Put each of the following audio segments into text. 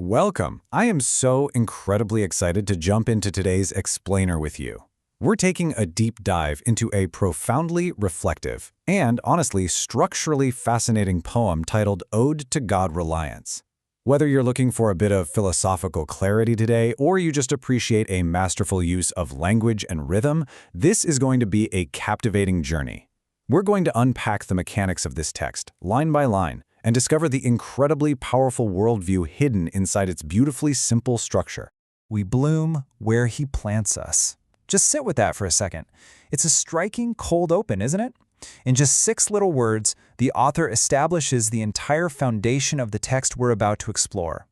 Welcome. I am so incredibly excited to jump into today's explainer with you. We're taking a deep dive into a profoundly reflective and, honestly, structurally fascinating poem titled Ode to God-Reliance. Whether you're looking for a bit of philosophical clarity today or you just appreciate a masterful use of language and rhythm, this is going to be a captivating journey. We're going to unpack the mechanics of this text, line by line, and discover the incredibly powerful worldview hidden inside its beautifully simple structure. We bloom where he plants us. Just sit with that for a second. It's a striking cold open, isn't it? In just 6 little words, the author establishes the entire foundation of the text we're about to explore.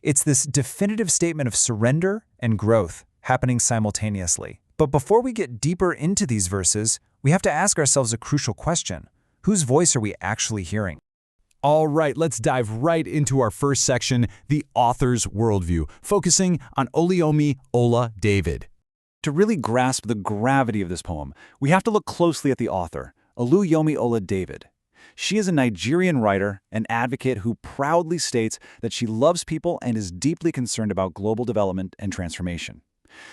It's this definitive statement of surrender and growth happening simultaneously. But before we get deeper into these verses, we have to ask ourselves a crucial question. Whose voice are we actually hearing? All right, let's dive right into our first section, the author's worldview, focusing on Oluyomi Ola David. To really grasp the gravity of this poem, we have to look closely at the author, Oluyomi Ola David. She is a Nigerian writer and advocate who proudly states that she loves people and is deeply concerned about global development and transformation.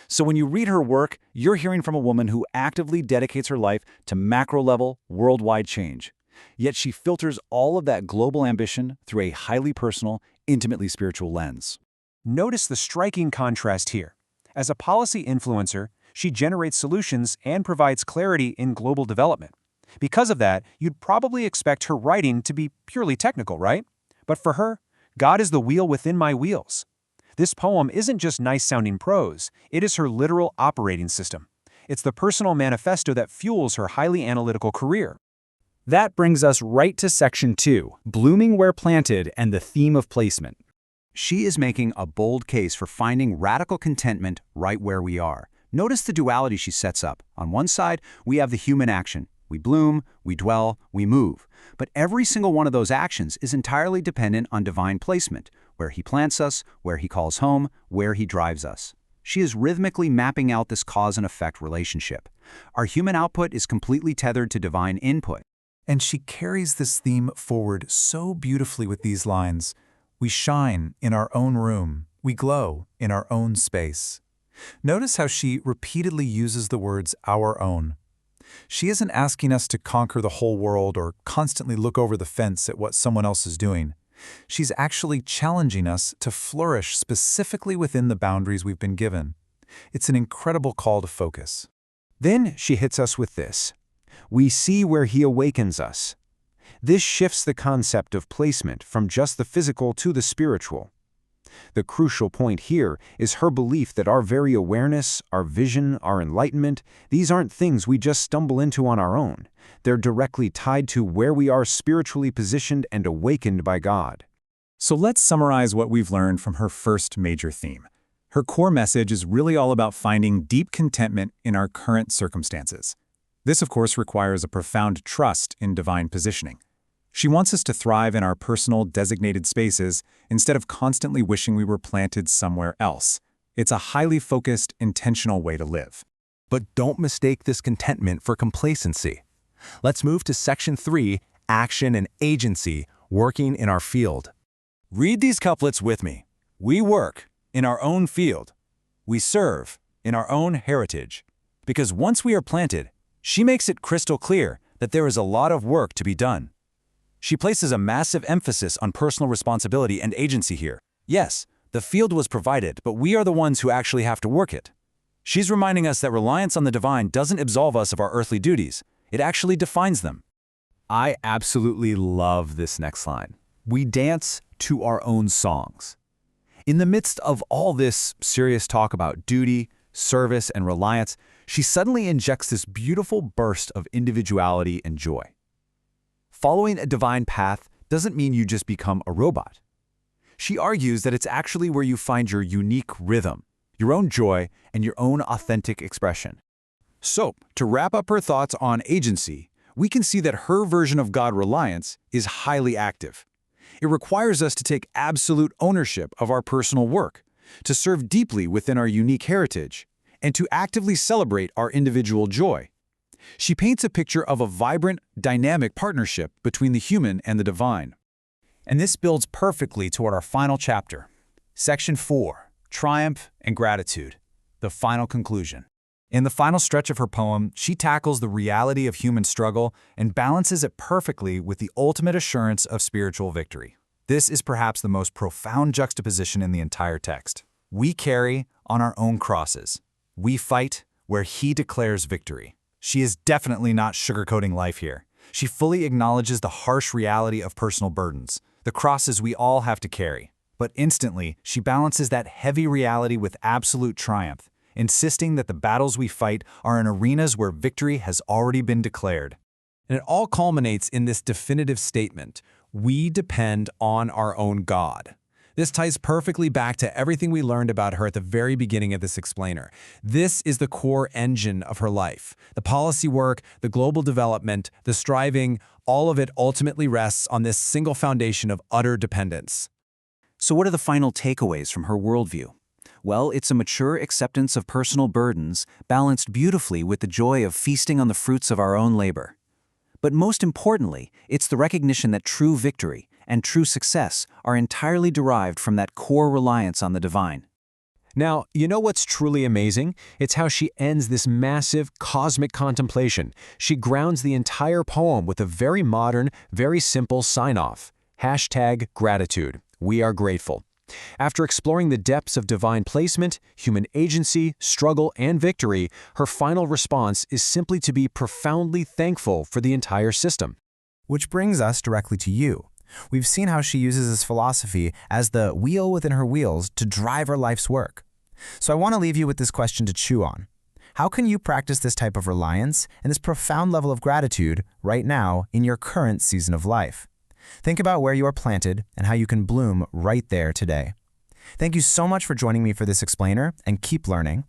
So when you read her work, you're hearing from a woman who actively dedicates her life to macro-level, worldwide change. Yet she filters all of that global ambition through a highly personal, intimately spiritual lens. Notice the striking contrast here. As a policy influencer, she generates solutions and provides clarity in global development. Because of that, you'd probably expect her writing to be purely technical, right? But for her, God is the wheel within my wheels. This poem isn't just nice-sounding prose, it is her literal operating system. It's the personal manifesto that fuels her highly analytical career. That brings us right to section 2, blooming where planted and the theme of placement. She is making a bold case for finding radical contentment right where we are. Notice the duality she sets up. On one side, we have the human action. We bloom, we dwell, we move. But every single one of those actions is entirely dependent on divine placement, where he plants us, where he calls home, where he drives us. She is rhythmically mapping out this cause and effect relationship. Our human output is completely tethered to divine input. And she carries this theme forward so beautifully with these lines. We shine in our own room. We glow in our own space. Notice how she repeatedly uses the words our own. She isn't asking us to conquer the whole world or constantly look over the fence at what someone else is doing. She's actually challenging us to flourish specifically within the boundaries we've been given. It's an incredible call to focus. Then she hits us with this. We see where he awakens us. This shifts the concept of placement from just the physical to the spiritual. The crucial point here is her belief that our very awareness, our vision, our enlightenment, these aren't things we just stumble into on our own. They're directly tied to where we are spiritually positioned and awakened by God. So let's summarize what we've learned from her first major theme. Her core message is really all about finding deep contentment in our current circumstances. This, of course, requires a profound trust in divine positioning. She wants us to thrive in our personal, designated spaces instead of constantly wishing we were planted somewhere else. It's a highly focused, intentional way to live. But don't mistake this contentment for complacency. Let's move to section 3, action and agency, working in our field. Read these couplets with me. We work in our own field. We serve in our own heritage. Because once we are planted, she makes it crystal clear that there is a lot of work to be done. She places a massive emphasis on personal responsibility and agency here. Yes, the field was provided, but we are the ones who actually have to work it. She's reminding us that reliance on the divine doesn't absolve us of our earthly duties. It actually defines them. I absolutely love this next line. We dance to our own songs. In the midst of all this serious talk about duty, service, and reliance, she suddenly injects this beautiful burst of individuality and joy. Following a divine path doesn't mean you just become a robot. She argues that it's actually where you find your unique rhythm, your own joy, and your own authentic expression. So, to wrap up her thoughts on agency, we can see that her version of God-Reliance is highly active. It requires us to take absolute ownership of our personal work, to serve deeply within our unique heritage, and to actively celebrate our individual joy. She paints a picture of a vibrant, dynamic partnership between the human and the divine. And this builds perfectly toward our final chapter. Section 4, Triumph and Gratitude, the final conclusion. In the final stretch of her poem, she tackles the reality of human struggle and balances it perfectly with the ultimate assurance of spiritual victory. This is perhaps the most profound juxtaposition in the entire text. We carry on our own crosses. We fight where he declares victory. She is definitely not sugarcoating life here. She fully acknowledges the harsh reality of personal burdens, the crosses we all have to carry. But instantly, she balances that heavy reality with absolute triumph, insisting that the battles we fight are in arenas where victory has already been declared. And it all culminates in this definitive statement: we depend on our own God. This ties perfectly back to everything we learned about her at the very beginning of this explainer. This is the core engine of her life. The policy work, the global development, the striving, all of it ultimately rests on this single foundation of utter dependence. So what are the final takeaways from her worldview? Well, it's a mature acceptance of personal burdens, balanced beautifully with the joy of feasting on the fruits of our own labor. But most importantly, it's the recognition that true victory and true success are entirely derived from that core reliance on the divine. Now, you know what's truly amazing? It's how she ends this massive cosmic contemplation. She grounds the entire poem with a very modern, very simple sign-off. #gratitude. We are grateful. After exploring the depths of divine placement, human agency, struggle, and victory, her final response is simply to be profoundly thankful for the entire system. Which brings us directly to you. We've seen how she uses this philosophy as the wheel within her wheels to drive her life's work. So I want to leave you with this question to chew on. How can you practice this type of reliance and this profound level of gratitude right now in your current season of life? Think about where you are planted and how you can bloom right there today. Thank you so much for joining me for this explainer, and keep learning.